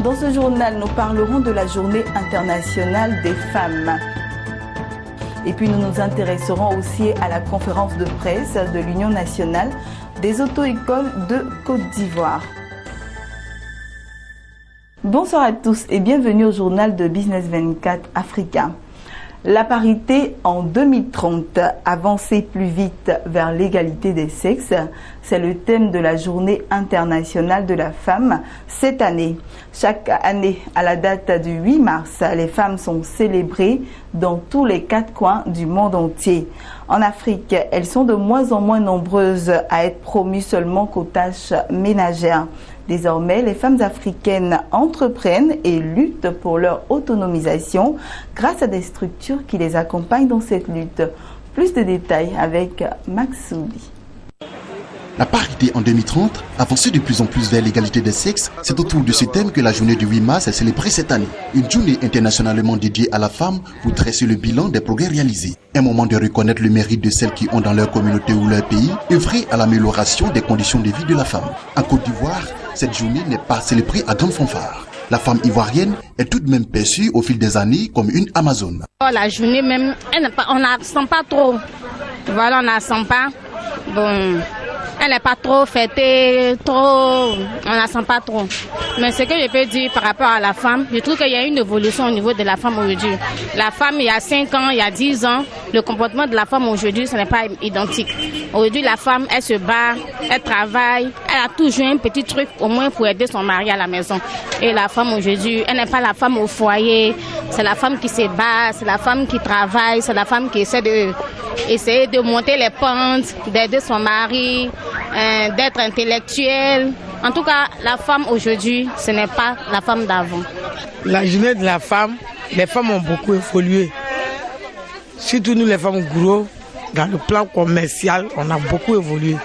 Dans ce journal, nous parlerons de la Journée internationale des femmes. Et puis nous nous intéresserons aussi à la conférence de presse de l'Union nationale des auto-écoles de Côte d'Ivoire. Bonsoir à tous et bienvenue au journal de Business 24 Africa. La parité en 2030, avancer plus vite vers l'égalité des sexes, c'est le thème de la Journée internationale de la femme cette année. Chaque année, à la date du 8 mars, les femmes sont célébrées dans tous les 4 coins du monde entier. En Afrique, elles sont de moins en moins nombreuses à être promues seulement qu'aux tâches ménagères. Désormais, les femmes africaines entreprennent et luttent pour leur autonomisation grâce à des structures qui les accompagnent dans cette lutte. Plus de détails avec Max Souli. La parité en 2030, avancer de plus en plus vers l'égalité des sexes, c'est autour de ce thème que la journée du 8 mars est célébrée cette année. Une journée internationalement dédiée à la femme pour dresser le bilan des progrès réalisés. Un moment de reconnaître le mérite de celles qui ont dans leur communauté ou leur pays œuvré à l'amélioration des conditions de vie de la femme. En Côte d'Ivoire, cette journée n'est pas célébrée à grande fanfare. La femme ivoirienne est tout de même perçue au fil des années comme une Amazone. La journée même, on ne sent pas trop. Voilà, on ne sent pas. Bon, elle n'est pas trop fêtée, on ne sent pas trop. Mais ce que je peux dire par rapport à la femme, je trouve qu'il y a une évolution au niveau de la femme aujourd'hui. La femme, il y a 5 ans, il y a 10 ans, le comportement de la femme aujourd'hui, ce n'est pas identique. Aujourd'hui, la femme, elle se bat, elle travaille, elle a toujours un petit truc au moins pour aider son mari à la maison. Et la femme aujourd'hui, elle n'est pas la femme au foyer, c'est la femme qui se bat, c'est la femme qui travaille, c'est la femme qui essaie de monter les pentes, d'aider son mari, d'être intellectuelle. En tout cas, la femme aujourd'hui, ce n'est pas la femme d'avant. La journée de la femme, les femmes ont beaucoup évolué. Surtout nous les femmes gros, dans le plan commercial, on a beaucoup évolué.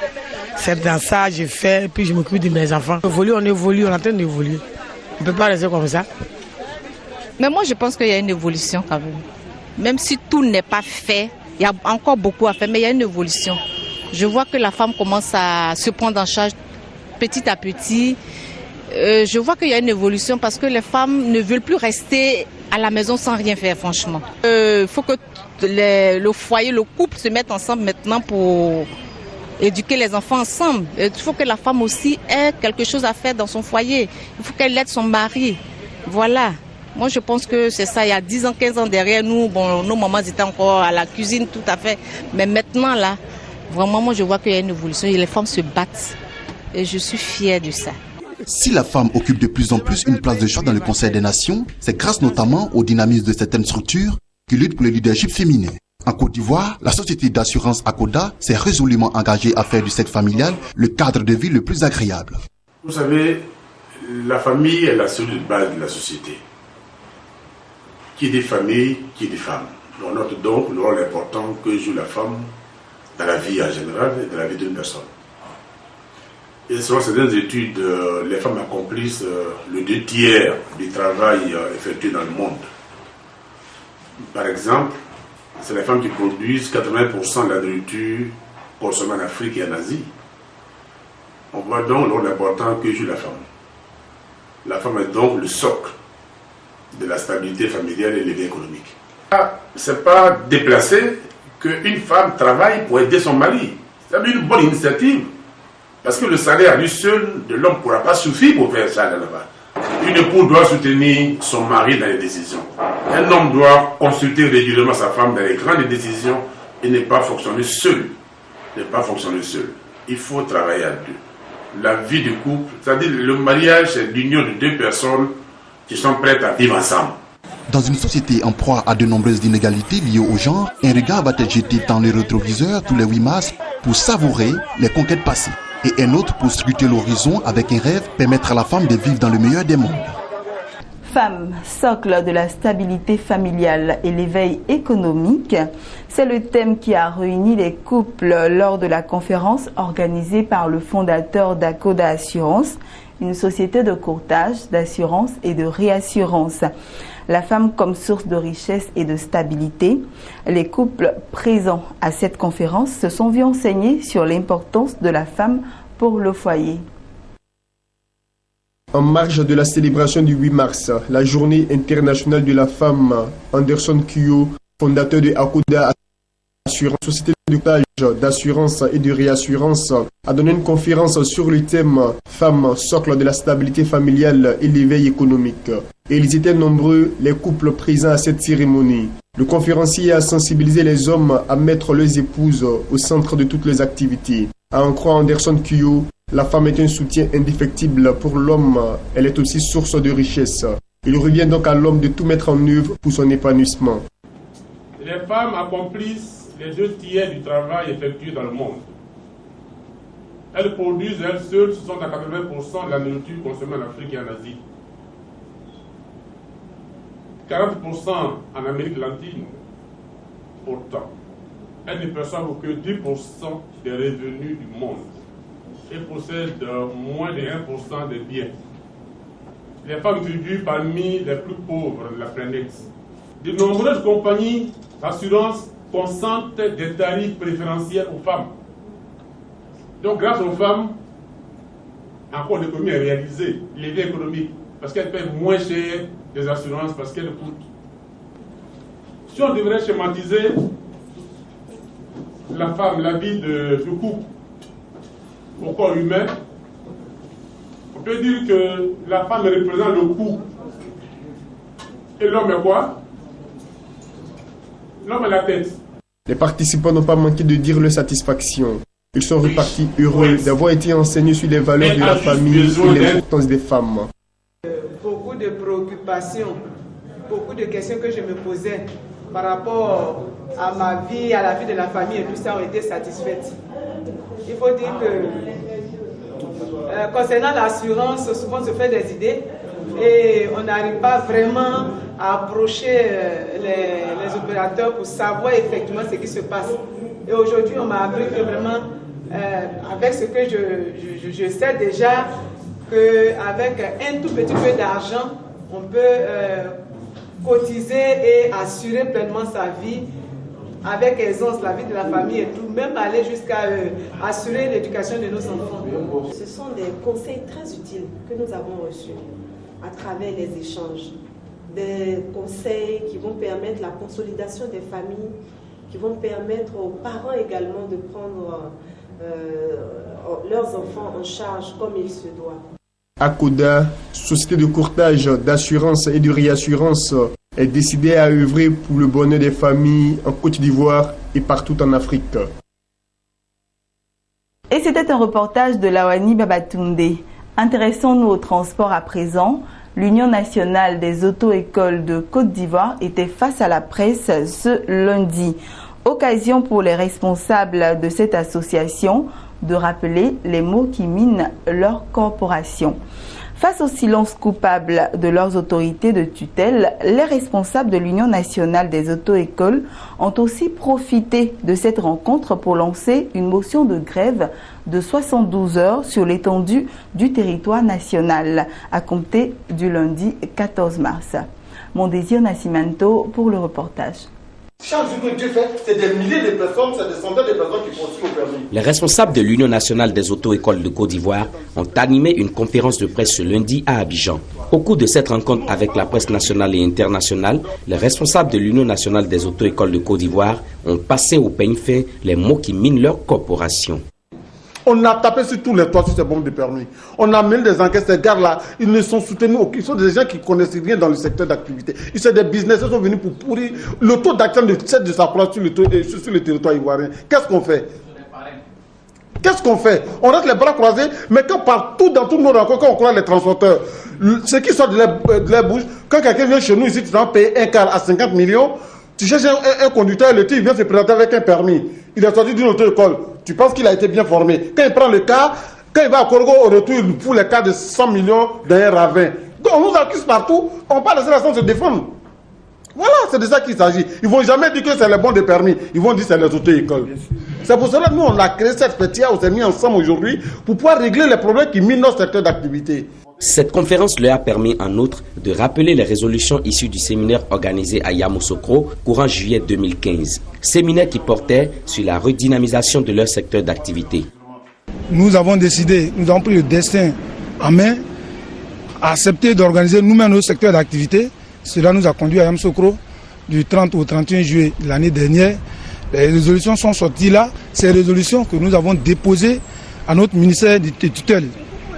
C'est dans ça que je fais, puis je m'occupe de mes enfants. On évolue, on est en train d'évoluer. On ne peut pas rester comme ça. Mais moi je pense qu'il y a une évolution quand même. Même si tout n'est pas fait, il y a encore beaucoup à faire, mais il y a une évolution. Je vois que la femme commence à se prendre en charge petit à petit. Je vois qu'il y a une évolution parce que les femmes ne veulent plus rester à la maison sans rien faire, franchement. Il faut que le foyer, le couple se mettent ensemble maintenant pour éduquer les enfants ensemble. Il faut que la femme aussi ait quelque chose à faire dans son foyer. Il faut qu'elle aide son mari. Voilà. Moi, je pense que c'est ça. Il y a 10 ans, 15 ans derrière nous, bon, nos mamans étaient encore à la cuisine, tout à fait. Mais maintenant, là, vraiment, moi, je vois qu'il y a une évolution et les femmes se battent. Et je suis fière de ça. Si la femme occupe de plus en plus une place de choix dans le Conseil des Nations, c'est grâce notamment au dynamisme de certaines structures qui luttent pour le leadership féminin. En Côte d'Ivoire, la société d'assurance Akoda s'est résolument engagée à faire du cercle familial le cadre de vie le plus agréable. Vous savez, la famille est la cellule de base de la société. Qui dit famille, qui dit femme. On note donc le rôle important que joue la femme dans la vie en général et dans la vie d'une personne. Et selon certaines études, les femmes accomplissent le 2/3 du travail effectué dans le monde. Par exemple, c'est les femmes qui produisent 80% de la nourriture consommée en Afrique et en Asie. On voit donc le rôle important que joue la femme. La femme est donc le socle de la stabilité familiale et de l'éveil économique. Ce n'est pas déplacé qu'une femme travaille pour aider son mari. C'est une bonne initiative. Parce que le salaire à lui seul de l'homme ne pourra pas suffire pour faire ça là-bas. Une épouse doit soutenir son mari dans les décisions. Un homme doit consulter régulièrement sa femme dans les grandes décisions et ne pas fonctionner seul. Il faut travailler à deux. La vie du couple, c'est-à-dire le mariage, c'est l'union de deux personnes qui sont prêtes à vivre ensemble. Dans une société en proie à de nombreuses inégalités liées au genre, un regard va être jeté dans le rétroviseur tous les 8 mars pour savourer les conquêtes passées. Et un autre pour scruter l'horizon avec un rêve, permettre à la femme de vivre dans le meilleur des mondes. Femme, socle de la stabilité familiale et l'éveil économique, c'est le thème qui a réuni les couples lors de la conférence organisée par le fondateur d'Akoda Assurance, une société de courtage, d'assurance et de réassurance. La femme comme source de richesse et de stabilité. Les couples présents à cette conférence se sont vus enseigner sur l'importance de la femme pour le foyer. En marge de la célébration du 8 mars, la journée internationale de la femme, Anderson Kuyo, fondateur de Akuda Assurance, société de courtage, d'assurance et de réassurance, a donné une conférence sur le thème « Femmes, socle de la stabilité familiale et l'éveil économique ». Et ils étaient nombreux, les couples présents à cette cérémonie. Le conférencier a sensibilisé les hommes à mettre leurs épouses au centre de toutes les activités. À en croire Anderson Kuyo, la femme est un soutien indéfectible pour l'homme, elle est aussi source de richesse. Il revient donc à l'homme de tout mettre en œuvre pour son épanouissement. Les femmes accomplissent les 2 tiers du travail effectué dans le monde. Elles produisent elles seules 60 à 80% de la nourriture consommée en Afrique et en Asie. 40% en Amérique latine. Pourtant, elles ne perçoivent que 10% des revenus du monde et possèdent moins de 1% des biens. Les femmes figurent parmi les plus pauvres de la planète. De nombreuses compagnies d'assurance consentent des tarifs préférentiels aux femmes. Donc grâce aux femmes, encore l'économie est réalisée, l'éveil économique, parce qu'elles paient moins cher des assurances, parce qu'elles coûtent. Si on devrait schématiser la femme, la vie du couple au corps humain, on peut dire que la femme représente le couple. Et l'homme est quoi? L'homme est la tête. Les participants n'ont pas manqué de dire leur satisfaction. Ils sont repartis heureux d'avoir été enseignés sur les valeurs de la famille et l'importance des femmes. Beaucoup de préoccupations, beaucoup de questions que je me posais par rapport à ma vie, à la vie de la famille et tout ça ont été satisfaites. Il faut dire que concernant l'assurance, souvent on se fait des idées et on n'arrive pas vraiment à approcher les opérateurs pour savoir effectivement ce qui se passe. Et aujourd'hui, on m'a appris que vraiment, avec ce que je sais déjà, qu'avec un tout petit peu d'argent, on peut cotiser et assurer pleinement sa vie avec aisance, la vie de la famille et tout, même aller jusqu'à assurer l'éducation de nos enfants. Ce sont des conseils très utiles que nous avons reçus à travers les échanges. Des conseils qui vont permettre la consolidation des familles, qui vont permettre aux parents également de prendre leurs enfants en charge comme il se doit. Akuda, société de courtage, d'assurance et de réassurance, est décidée à œuvrer pour le bonheur des familles en Côte d'Ivoire et partout en Afrique. Et c'était un reportage de Lawani Babatunde. Intéressons-nous au transport à présent. L'Union nationale des auto-écoles de Côte d'Ivoire était face à la presse ce lundi. Occasion pour les responsables de cette association de rappeler les mots qui minent leur corporation. Face au silence coupable de leurs autorités de tutelle, les responsables de l'Union nationale des auto-écoles ont aussi profité de cette rencontre pour lancer une motion de grève de 72 heures sur l'étendue du territoire national à compter du lundi 14 mars. Mondésir Nascimento pour le reportage. Chaque jour que Dieu fait, c'est des milliers de personnes, c'est des centaines de personnes qui poursuivent au permis. Les responsables de l'Union nationale des auto-écoles de Côte d'Ivoire ont animé une conférence de presse ce lundi à Abidjan. Au cours de cette rencontre avec la presse nationale et internationale, les responsables de l'Union nationale des auto-écoles de Côte d'Ivoire ont passé au peigne fin les mots qui minent leur corporation. On a tapé sur tous les toits sur ces bombes de permis. On a mené des enquêtes, ces gars-là, ils ne sont soutenus, ils sont des gens qui ne connaissent rien dans le secteur d'activité. Ils sont des business, ils sont venus pour pourrir le taux d'action de sa place sur le territoire ivoirien. Qu'est-ce qu'on fait? Qu'est-ce qu'on fait? On reste les bras croisés, mais quand partout, dans tous nos rencontres, quand on croise les transporteurs, ce qui sort de leur bouche, quand quelqu'un vient chez nous ici, tu dois payer un quart à 50 millions, tu cherches un conducteur, le type vient se présenter avec un permis. Il est sorti d'une auto-école. Tu penses qu'il a été bien formé. Quand il prend le cas, quand il va à Corgo au retour, il fout les cas de 100 millions dans un ravin. Donc on nous accuse partout, on ne va pas laisser la chance de se défendre. Voilà, c'est de ça qu'il s'agit. Ils ne vont jamais dire que c'est les bons de permis. Ils vont dire que c'est les auto-écoles. C'est pour cela que nous, on a créé cette fête-là, on s'est mis ensemble aujourd'hui pour pouvoir régler les problèmes qui minent notre secteur d'activité. Cette conférence leur a permis en outre de rappeler les résolutions issues du séminaire organisé à Yamoussoukro courant juillet 2015. Séminaire qui portait sur la redynamisation de leur secteur d'activité. Nous avons décidé, nous avons pris le destin en main accepté d'organiser nous-mêmes nos secteurs d'activité. Cela nous a conduit à Yamoussoukro du 30 au 31 juillet de l'année dernière. Les résolutions sont sorties là. Ces résolutions que nous avons déposées à notre ministère de tutelle,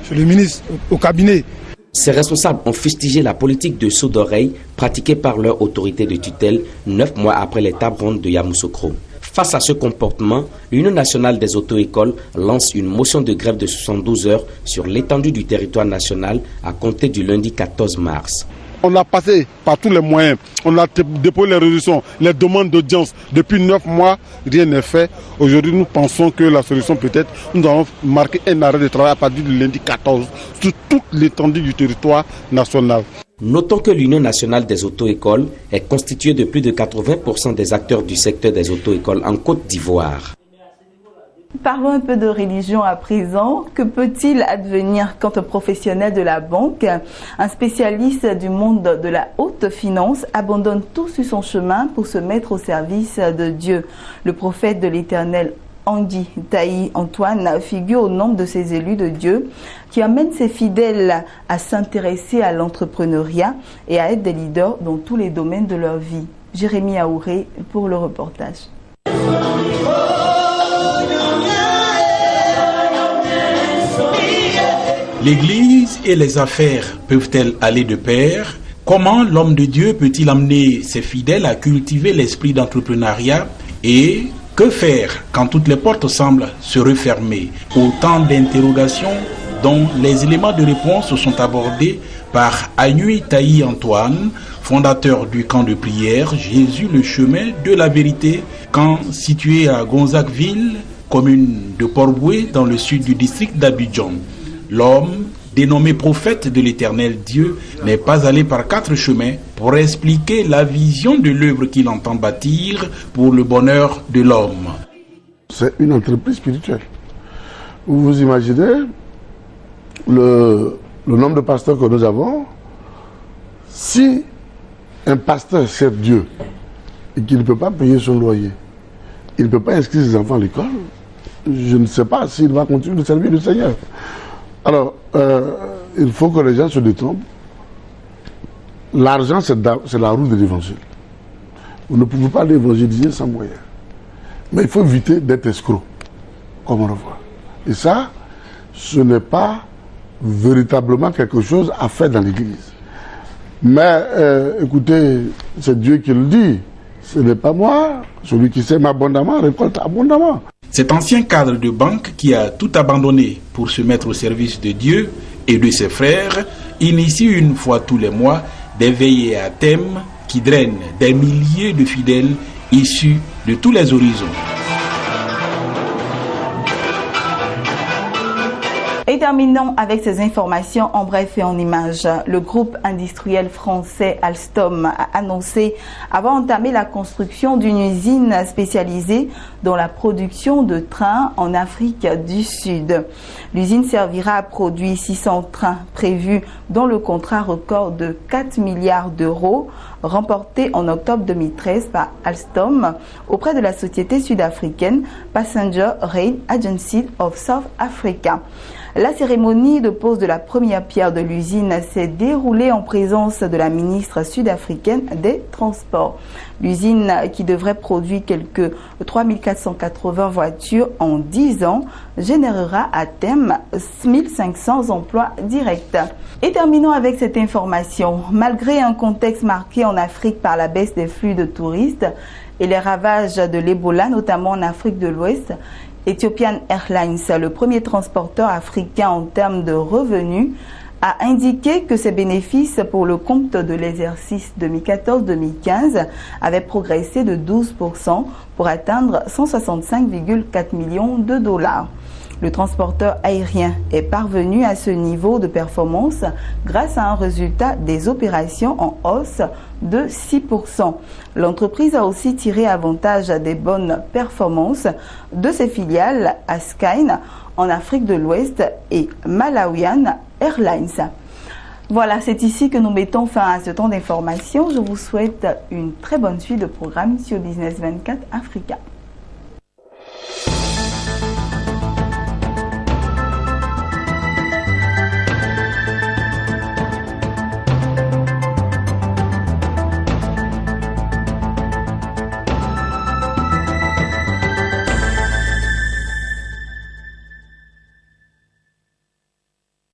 sur le ministre, au cabinet. Ces responsables ont fustigé la politique de sourds d'oreille pratiquée par leur autorité de tutelle 9 mois après les tables rondes de Yamoussoukro. Face à ce comportement, l'Union nationale des auto-écoles lance une motion de grève de 72 heures sur l'étendue du territoire national à compter du lundi 14 mars. On a passé par tous les moyens, on a déposé les résolutions, les demandes d'audience. Depuis 9 mois, rien n'est fait. Aujourd'hui, nous pensons que la solution peut-être, nous allons marquer un arrêt de travail à partir du lundi 14 sur toute l'étendue du territoire national. Notons que l'Union nationale des auto-écoles est constituée de plus de 80% des acteurs du secteur des auto-écoles en Côte d'Ivoire. Parlons un peu de religion à présent. Que peut-il advenir quand un professionnel de la banque, un spécialiste du monde de la haute finance, abandonne tout sur son chemin pour se mettre au service de Dieu? Le prophète de l'Éternel, Anguy Taï Antoine, figure au nombre de ces élus de Dieu qui amènent ses fidèles à s'intéresser à l'entrepreneuriat et à être des leaders dans tous les domaines de leur vie. Jérémy Aouré pour le reportage. L'Église et les affaires peuvent-elles aller de pair? Comment l'homme de Dieu peut-il amener ses fidèles à cultiver l'esprit d'entrepreneuriat? Et que faire quand toutes les portes semblent se refermer? Autant d'interrogations dont les éléments de réponse sont abordés par Anguy Taï Antoine, fondateur du camp de prière Jésus le chemin de la vérité, camp situé à Gonzagueville, commune de Port-Boué dans le sud du district d'Abidjan. L'homme, dénommé prophète de l'Éternel Dieu, n'est pas allé par 4 chemins pour expliquer la vision de l'œuvre qu'il entend bâtir pour le bonheur de l'homme. C'est une entreprise spirituelle. Vous vous imaginez le nombre de pasteurs que nous avons? Si un pasteur sert Dieu et qu'il ne peut pas payer son loyer, il ne peut pas inscrire ses enfants à l'école, je ne sais pas s'il va continuer de servir le Seigneur. Alors, il faut que les gens se détrompent. L'argent, c'est la roue de l'évangile. Vous ne pouvez pas l'évangéliser sans moyen. Mais il faut éviter d'être escroc, comme on le voit. Et ça, ce n'est pas véritablement quelque chose à faire dans l'Église. Mais écoutez, c'est Dieu qui le dit. Ce n'est pas moi. Celui qui sème abondamment récolte abondamment. Cet ancien cadre de banque qui a tout abandonné pour se mettre au service de Dieu et de ses frères initie une fois tous les mois des veillées à thème qui drainent des milliers de fidèles issus de tous les horizons. Et terminons avec ces informations en bref et en images. Le groupe industriel français Alstom a annoncé avoir entamé la construction d'une usine spécialisée dans la production de trains en Afrique du Sud. L'usine servira à produire 600 trains prévus dans le contrat record de 4 milliards d'euros remporté en octobre 2013 par Alstom auprès de la société sud-africaine Passenger Rail Agency of South Africa. La cérémonie de pose de la première pierre de l'usine s'est déroulée en présence de la ministre sud-africaine des Transports. L'usine, qui devrait produire quelques 3480 voitures en 10 ans, générera à terme 1500 emplois directs. Et terminons avec cette information. Malgré un contexte marqué en Afrique par la baisse des flux de touristes et les ravages de l'Ebola, notamment en Afrique de l'Ouest, Ethiopian Airlines, le premier transporteur africain en termes de revenus, a indiqué que ses bénéfices pour le compte de l'exercice 2014-2015 avaient progressé de 12% pour atteindre 165,4 millions de dollars. Le transporteur aérien est parvenu à ce niveau de performance grâce à un résultat des opérations en hausse de 6%. L'entreprise a aussi tiré avantage des bonnes performances de ses filiales Askine en Afrique de l'Ouest et Malawian Airlines. Voilà, c'est ici que nous mettons fin à ce temps d'information. Je vous souhaite une très bonne suite de programme sur Business 24 Africa.